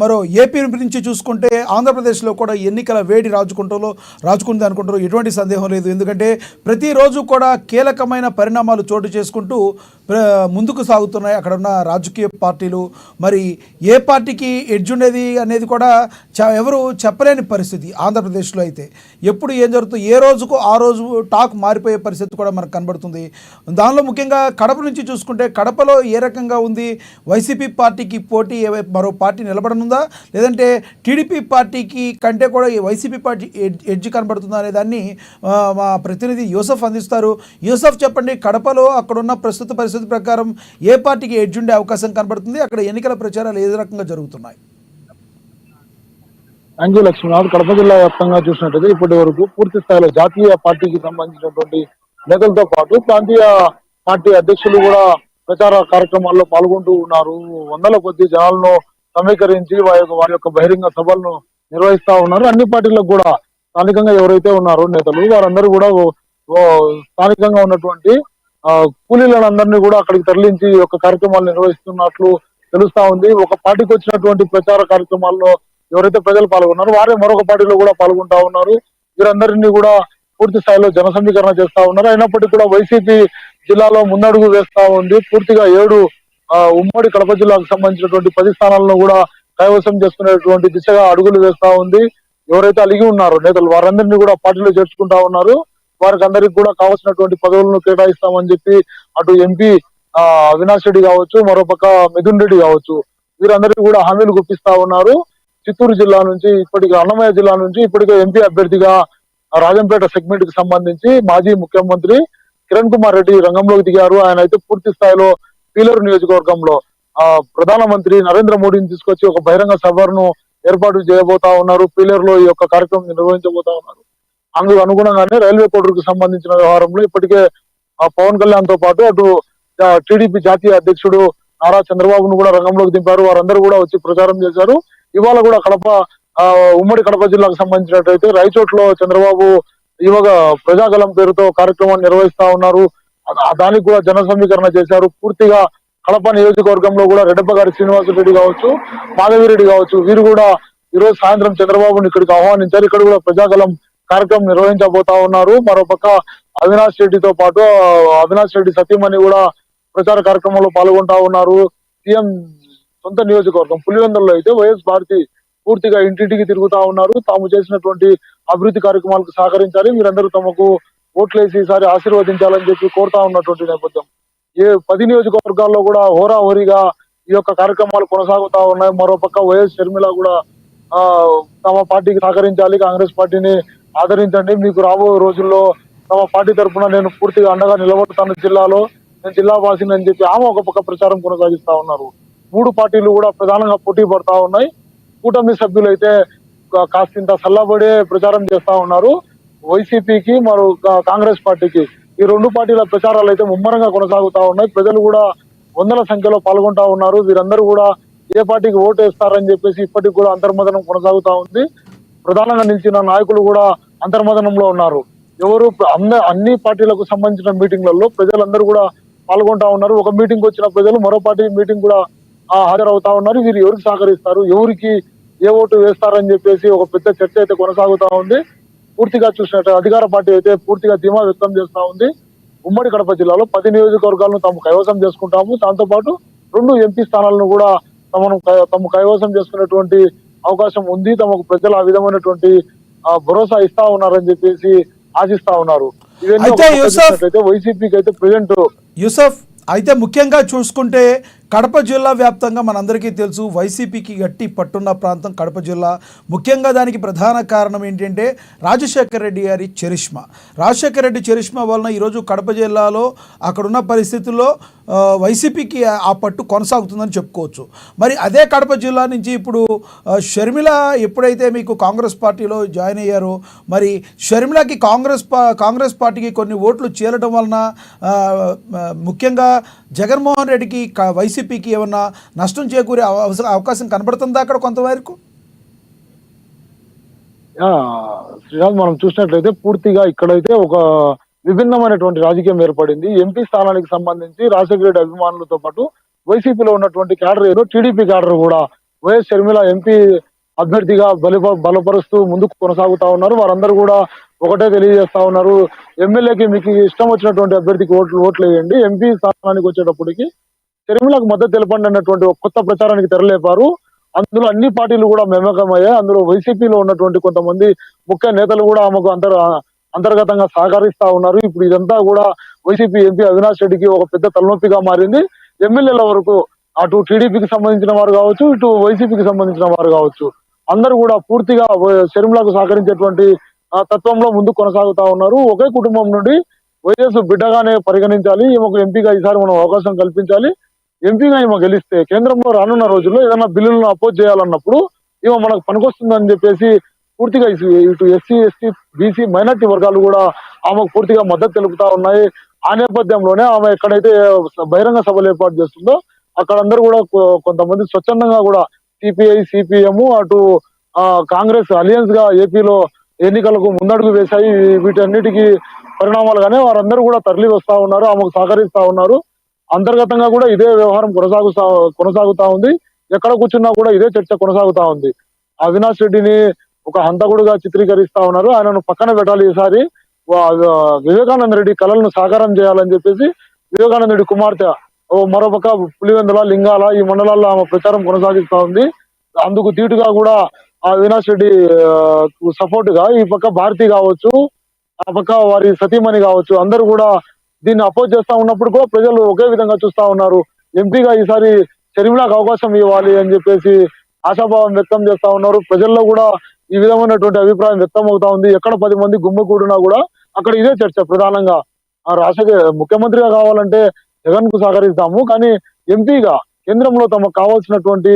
మరో ఏపీ నుంచి చూసుకుంటే ఆంధ్రప్రదేశ్లో కూడా ఎన్నికల వేడి రాజుకుంది అనుకుంటారు. ఎటువంటి సందేహం లేదు. ఎందుకంటే ప్రతిరోజు కూడా కీలకమైన పరిణామాలు చోటు చేసుకుంటూ ముందుకు సాగుతున్నాయి అక్కడ ఉన్న రాజకీయ పార్టీలు. మరి ఏ పార్టీకి ఎడ్జ్ ఉండేది అనేది కూడా ఎవరు చెప్పలేని పరిస్థితి ఆంధ్రప్రదేశ్లో. అయితే ఎప్పుడు ఏం జరుగుతుంది, ఏ రోజుకు ఆ రోజు టాక్ మారిపోయే పరిస్థితి కూడా మనకు కనబడుతుంది. దానిలో ముఖ్యంగా కడప నుంచి చూసుకుంటే కడపలో ఏ రకంగా ఉంది, వైసీపీ పార్టీకి పోటీ మరో పార్టీ నిలబడనుందా, లేదంటే టీడీపీ పార్టీకి కంటే కూడా వైసీపీ పార్టీ ఎడ్జ్ కనబడుతుందా అనే దాన్ని మా ప్రతినిధి యూసఫ్ అందిస్తారు. యూసఫ్, చెప్పండి, కడపలో అక్కడున్న ప్రస్తుత పరిస్థితి ప్రకారం ఏ పార్టీకి ఎడ్జ్ ఉండే అవకాశం కనబడుతుంది, అక్కడ ఎన్నికల ప్రచారాలు ఏ రకంగా జరుగుతున్నాయి? Thank you Lakshminath. కడప జిల్లా వ్యాప్తంగా చూసినట్టయితే ఇప్పటి వరకు పూర్తి స్థాయిలో జాతీయ పార్టీకి సంబంధించినటువంటి నేతలతో పాటు ప్రాంతీయ పార్టీ అధ్యక్షులు కూడా ప్రచార కార్యక్రమాల్లో పాల్గొంటూ ఉన్నారు. వందల కొద్ది జనాలను సమీకరించి వారి యొక్క బహిరంగ సభలను నిర్వహిస్తా ఉన్నారు. అన్ని పార్టీలకు కూడా స్థానికంగా ఎవరైతే ఉన్నారో నేతలు, వారందరూ కూడా స్థానికంగా ఉన్నటువంటి కూలీలందరినీ కూడా అక్కడికి తరలించి ఈ యొక్క కార్యక్రమాలు నిర్వహిస్తున్నట్లు తెలుస్తా ఉంది. ఒక పార్టీకి వచ్చినటువంటి ప్రచార కార్యక్రమాల్లో ఎవరైతే ప్రజలు పాల్గొన్నారో వారే మరొక పార్టీలో కూడా పాల్గొంటా ఉన్నారు. వీరందరినీ కూడా పూర్తి స్థాయిలో జన సమీకరణ చేస్తా ఉన్నారు. అయినప్పటికీ కూడా వైసీపీ జిల్లాలో ముందడుగు వేస్తా ఉంది. పూర్తిగా 7 ఉమ్మడి కడప జిల్లాకు సంబంధించినటువంటి 10 స్థానాలను కూడా కైవసం చేసుకునేటువంటి దిశగా అడుగులు వేస్తా ఉంది. ఎవరైతే అలిగి ఉన్నారో నేతలు, వారందరినీ కూడా పార్టీలో చేర్చుకుంటా ఉన్నారు. వారికి అందరికి కూడా కావాల్సినటువంటి పదవులను కేటాయిస్తామని చెప్పి అటు ఎంపీ అవినాష్ రెడ్డి కావచ్చు, మరోపక్క మిథున్ రెడ్డి కావచ్చు, వీరందరికీ కూడా హామీలు గుప్పిస్తా ఉన్నారు. చిత్తూరు జిల్లా నుంచి ఇప్పటికే, అన్నమయ్య జిల్లా నుంచి ఇప్పటికే ఎంపీ అభ్యర్థిగా రాజంపేట సెగ్మెంట్ కి సంబంధించి మాజీ ముఖ్యమంత్రి కిరణ్ కుమార్ రెడ్డి రంగంలోకి దిగారు. ఆయన అయితే పూర్తి స్థాయిలో పీలేరు నియోజకవర్గంలో ప్రధానమంత్రి నరేంద్ర మోడీని తీసుకొచ్చి ఒక బహిరంగ సభను ఏర్పాటు చేయబోతా ఉన్నారు. పీలేరులో ఈ యొక్క కార్యక్రమం నిర్వహించబోతా ఉన్నారు. అందుకు అనుగుణంగానే రైల్వే కోడూరుకు సంబంధించిన వ్యవహారంలో ఇప్పటికే పవన్ కళ్యాణ్ తో పాటు అటు టీడీపీ జాతీయ అధ్యక్షుడు నారా చంద్రబాబును కూడా రంగంలోకి దింపారు. వారందరూ కూడా వచ్చి ప్రచారం చేశారు. ఇవాళ కూడా కడప ఉమ్మడి కడప జిల్లాకు సంబంధించినట్టయితే రాయచోట్లో చంద్రబాబు యువక ప్రజాగలం పేరుతో కార్యక్రమాన్ని నిర్వహిస్తా ఉన్నారు. దానికి కూడా జన సమీకరణ చేశారు. పూర్తిగా కడప నియోజకవర్గంలో కూడా రెడ్డప్పగారి శ్రీనివాసరెడ్డి కావచ్చు, మాధవిరెడ్డి కావచ్చు, వీరు కూడా ఈరోజు సాయంత్రం చంద్రబాబుని ఇక్కడికి ఆహ్వానించారు. ఇక్కడ కూడా ప్రజాగలం కార్యక్రమం నిర్వహించబోతా ఉన్నారు. మరోపక్క అవినాష్ రెడ్డితో పాటు అవినాష్ రెడ్డి సతీమణి కూడా ప్రచార కార్యక్రమంలో పాల్గొంటా ఉన్నారు. సీఎం సొంత నియోజకవర్గం పులివెందులలో అయితే వైఎస్ భారతి పూర్తిగా ఇంటింటికి తిరుగుతా ఉన్నారు. తాము చేసినటువంటి అభివృద్ధి కార్యక్రమాలకు సహకరించాలి, మీరందరూ తమకు ఓట్లేసి ఈసారి ఆశీర్వదించాలని చెప్పి కోరుతా ఉన్నటువంటి నేపథ్యం. 10 నియోజకవర్గాల్లో కూడా హోరాహోరీగా ఈ యొక్క కార్యక్రమాలు కొనసాగుతా ఉన్నాయి. మరోపక్క వైఎస్ షర్మిల కూడా తమ పార్టీకి సహకరించాలి, కాంగ్రెస్ పార్టీని ఆదరించండి, మీకు రాబోయే రోజుల్లో తమ పార్టీ తరఫున నేను పూర్తిగా అండగా నిలబడతాను, జిల్లాలో నేను జిల్లా వాసిని అని చెప్పి ఆమె ఒక పక్క ప్రచారం కొనసాగిస్తా ఉన్నారు. 3 పార్టీలు కూడా ప్రధానంగా పోటీ పడతా ఉన్నాయి. కూటమి సభ్యులు అయితే కాస్తంత సల్లబడే ప్రచారం చేస్తా ఉన్నారు. వైసీపీకి మరో కాంగ్రెస్ పార్టీకి ఈ 2 పార్టీల ప్రచారాలు అయితే ముమ్మరంగా కొనసాగుతా ఉన్నాయి. ప్రజలు కూడా వందల సంఖ్యలో పాల్గొంటా ఉన్నారు. వీరందరూ కూడా ఏ పార్టీకి ఓటు వేస్తారని చెప్పేసి ఇప్పటికి కూడా అంతర్మదనం కొనసాగుతా ఉంది. ప్రధానంగా నిలిచిన నాయకులు కూడా అంతర్మదనంలో ఉన్నారు. ఎవరు అన్ని పార్టీలకు సంబంధించిన మీటింగ్లలో ప్రజలందరూ కూడా పాల్గొంటా ఉన్నారు. ఒక మీటింగ్ వచ్చిన ప్రజలు మరో పార్టీ మీటింగ్ కూడా హాజరవుతా ఉన్నారు. వీరు ఎవరికి సహకరిస్తారు, ఎవరికి ఏ ఓటు వేస్తారని చెప్పేసి ఒక పెద్ద చర్చ అయితే కొనసాగుతా ఉంది. పూర్తిగా చూసినట్టు అధికార పార్టీ అయితే పూర్తిగా ధీమా వ్యక్తం చేస్తా ఉంది. ఉమ్మడి కడప జిల్లాలో 10 నియోజకవర్గాలను తాము కైవసం చేసుకుంటాము, దాంతో పాటు 2 ఎంపీ స్థానాలను కూడా తమ కైవసం చేసుకునేటువంటి అవకాశం ఉంది. తమకు ప్రజలు ఆ విధమైనటువంటి భరోసా ఇస్తా ఉన్నారని చెప్పేసి ఆశిస్తా ఉన్నారు. ఇవన్నీ వైసీపీకి అయితే ప్రెజెంట్ యూసఫ్, అయితే ముఖ్యంగా చూసుకుంటే కడప జిల్లా వ్యాప్తంగా మనందరికీ తెలుసు వైసీపీకి గట్టి పట్టున్న ప్రాంతం కడప జిల్లా. ముఖ్యంగా దానికి ప్రధాన కారణం ఏంటంటే రాజశేఖర రెడ్డి గారి చరిష్మా. రాజశేఖర రెడ్డి చరిష్మా వలన ఈరోజు కడప జిల్లాలో అక్కడున్న పరిస్థితుల్లో వైసీపీకి ఆ పట్టు కొనసాగుతుందని చెప్పుకోవచ్చు. మరి అదే కడప జిల్లా నుంచి ఇప్పుడు షర్మిల ఎప్పుడైతే మీకు కాంగ్రెస్ పార్టీలో జాయిన్ అయ్యారో, మరి షర్మిలకి కాంగ్రెస్ పార్టీకి కొన్ని ఓట్లు చేరడం వలన ముఖ్యంగా జగన్మోహన్ రెడ్డికి వైసీపీకి ఏమన్నా నష్టం చేకూరే అవకాశం కనబడుతుందా అక్కడ కొంతవరకు? శ్రీరామ్, మనం చూసినట్లయితే పూర్తిగా ఇక్కడైతే ఒక విభిన్నమైనటువంటి రాజకీయం ఏర్పడింది. ఎంపీ స్థానానికి సంబంధించి రాజశేఖర రెడ్డి అభిమానులతో పాటు వైసీపీలో ఉన్నటువంటి క్యాడర్, టీడీపీ క్యాడర్ కూడా వైఎస్ షర్మిల ఎంపీ అభ్యర్థిగా బలపరుస్తూ ముందుకు కొనసాగుతా ఉన్నారు. వారందరూ కూడా ఒకటే తెలియజేస్తా ఉన్నారు, ఎమ్మెల్యేకి మీకు ఇష్టం వచ్చినటువంటి అభ్యర్థికి ఓట్లు వేయండి, ఎంపీ స్థానానికి వచ్చేటప్పటికి షర్మిలకు మద్దతు తెలపండి అన్నటువంటి ఒక కొత్త ప్రచారానికి తెరలేపారు. అందులో అన్ని పార్టీలు కూడా మమేకమయ్యాయి. అందులో వైసీపీలో ఉన్నటువంటి కొంతమంది ముఖ్య నేతలు కూడా ఆమెకు అంతర్గతంగా సహకరిస్తా ఉన్నారు. ఇప్పుడు ఇదంతా కూడా వైసీపీ ఎంపీ అవినాష్ రెడ్డికి ఒక పెద్ద తలనొప్పిగా మారింది. ఎమ్మెల్యేల వరకు అటు టీడీపీకి సంబంధించిన వారు కావచ్చు, ఇటు వైసీపీకి సంబంధించిన వారు కావచ్చు, అందరూ కూడా పూర్తిగా షర్మిలకు సహకరించేటువంటి తత్వంలో ముందుకు కొనసాగుతా ఉన్నారు. ఒకే కుటుంబం నుండి వైఎస్ బిడ్డగానే పరిగణించాలి, ఈమెకు ఎంపీగా ఈసారి మనం అవకాశం కల్పించాలి, ఎంపీగా ఈమె గెలిస్తే కేంద్రంలో రానున్న రోజుల్లో ఏదైనా బిల్లులను అపోజ్ చేయాలన్నప్పుడు ఈమె మనకు పనికొస్తుందని చెప్పేసి పూర్తిగా ఇటు ఎస్సీ, ఎస్టీ, బీసీ, మైనార్టీ వర్గాలు కూడా ఆమెకు పూర్తిగా మద్దతు తెలుపుతా ఉన్నాయి. ఆ నేపథ్యంలోనే ఆమె ఎక్కడైతే బహిరంగ సభలు ఏర్పాటు చేస్తుందో అక్కడ అందరూ కూడా కొంతమంది స్వచ్ఛందంగా కూడా సిపిఐ, సిపిఎం, అటు కాంగ్రెస్ అలియన్స్ గా ఏపీలో ఎన్నికలకు ముందడుగు వేశాయి. వీటన్నిటికీ పరిణామాలుగానే వారందరూ కూడా తరలి వస్తా ఉన్నారు, ఆమెకు సహకరిస్తా ఉన్నారు. అంతర్గతంగా కూడా ఇదే వ్యవహారం కొనసాగుతా ఉంది. ఎక్కడ కూర్చున్నా కూడా ఇదే చర్చ కొనసాగుతా ఉంది. అవినాష్ రెడ్డిని ఒక హంతకుడుగా చిత్రీకరిస్తా ఉన్నారు. ఆయనను పక్కన పెట్టాలి, ఈసారి వివేకానంద రెడ్డి కళలను సాకారం చేయాలని చెప్పేసి వివేకానంద రెడ్డి కుమార్తె మరోపక్క పులివెందుల, లింగాల ఈ మండలాల్లో ఆమె ప్రచారం కొనసాగిస్తా ఉంది. అందుకు ధీటుగా కూడా ఆ అవినాష్ రెడ్డి సపోర్ట్ గా ఈ పక్క భారతి కావచ్చు, ఆ పక్క వారి సతీమణి కావచ్చు, అందరూ కూడా దీన్ని అపోజ్ చేస్తా ఉన్నప్పుడు కూడా ప్రజలు ఒకే విధంగా చూస్తా ఉన్నారు. ఎంపీగా ఈసారి షర్మిలకు అవకాశం ఇవ్వాలి అని చెప్పేసి ఆశాభావం వ్యక్తం చేస్తా ఉన్నారు. ప్రజల్లో కూడా ఈ విధమైనటువంటి అభిప్రాయం వ్యక్తం అవుతా ఉంది. ఎక్కడ 10 మంది గుమ్మికూడినా కూడా అక్కడ ఇదే చర్చ ప్రధానంగా. ముఖ్యమంత్రిగా కావాలంటే జగన్ కు సహకరిస్తాము, కానీ ఎంపీగా కేంద్రంలో తమకు కావాల్సినటువంటి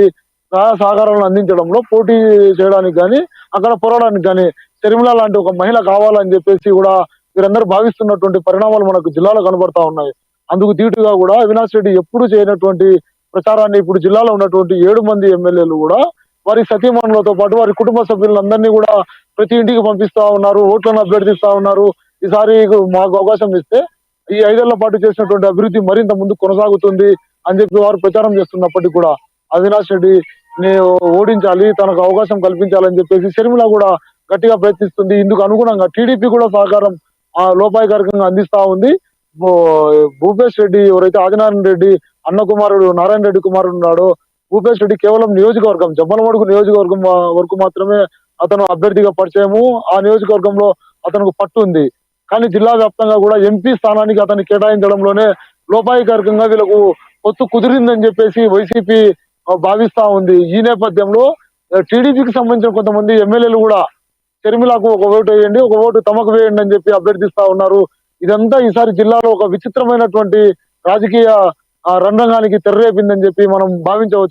సహకారాలను అందించడంలో పోటీ చేయడానికి కానీ అక్కడ పోరాడానికి కానీ షర్మిల లాంటి ఒక మహిళ కావాలని చెప్పేసి కూడా వీరందరూ భావిస్తున్నటువంటి పరిణామాలు మనకు జిల్లాలో కనబడతా ఉన్నాయి. అందుకు ధీటుగా కూడా అవినాష్ రెడ్డి ఎప్పుడు చేయనటువంటి ప్రచారాన్ని ఇప్పుడు జిల్లాలో ఉన్నటువంటి 7 మంది ఎమ్మెల్యేలు కూడా వారి సతీమణులతో పాటు వారి కుటుంబ సభ్యులందరినీ కూడా ప్రతి ఇంటికి పంపిస్తా ఉన్నారు, ఓట్లను అభ్యర్థిస్తా ఉన్నారు. ఈసారి మాకు అవకాశం ఇస్తే ఈ 5 ఏళ్ల పాటు చేసినటువంటి అభివృద్ధి మరింత ముందుకు కొనసాగుతుంది అని చెప్పి వారు ప్రచారం చేస్తున్నప్పటికీ కూడా అవినాష్ రెడ్డి ఓడించాలి, తనకు అవకాశం కల్పించాలని చెప్పేసి షర్మిల కూడా గట్టిగా ప్రయత్నిస్తుంది. ఇందుకు అనుగుణంగా టీడీపీ కూడా సహకారం లోపాయకారికంగా అందిస్తా ఉంది. భూపేష్ రెడ్డి ఎవరైతే ఆదినారాయణ రెడ్డి అన్న కుమారుడు నారాయణ రెడ్డి కుమారుడు ఉన్నాడో, భూపేష్ రెడ్డి కేవలం నియోజకవర్గం జమ్మలమడుగు నియోజకవర్గం వరకు మాత్రమే అతను అభ్యర్థిగా పరిచయము. ఆ నియోజకవర్గంలో అతనికి పట్టు ఉంది. కానీ జిల్లా వ్యాప్తంగా కూడా ఎంపీ స్థానానికి అతన్ని కేటాయించడంలోనే లోపాయకారికంగా వీళ్ళకు పొత్తు కుదిరిందని చెప్పేసి వైసీపీ భావిస్తా ఉంది. ఈ నేపథ్యంలో టీడీపీకి సంబంధించిన కొంతమంది ఎమ్మెల్యేలు కూడా షర్మిలకు ఒక ఓటు వేయండి, ఒక ఓటు తమకు వేయండి అని చెప్పి అభ్యర్థిస్తా ఉన్నారు. ఇదంతా ఈసారి జిల్లాలో ఒక విచిత్రమైనటువంటి రాజకీయ రంగంగానికి తెరరేపిందని చెప్పి మనం భావించవచ్చు.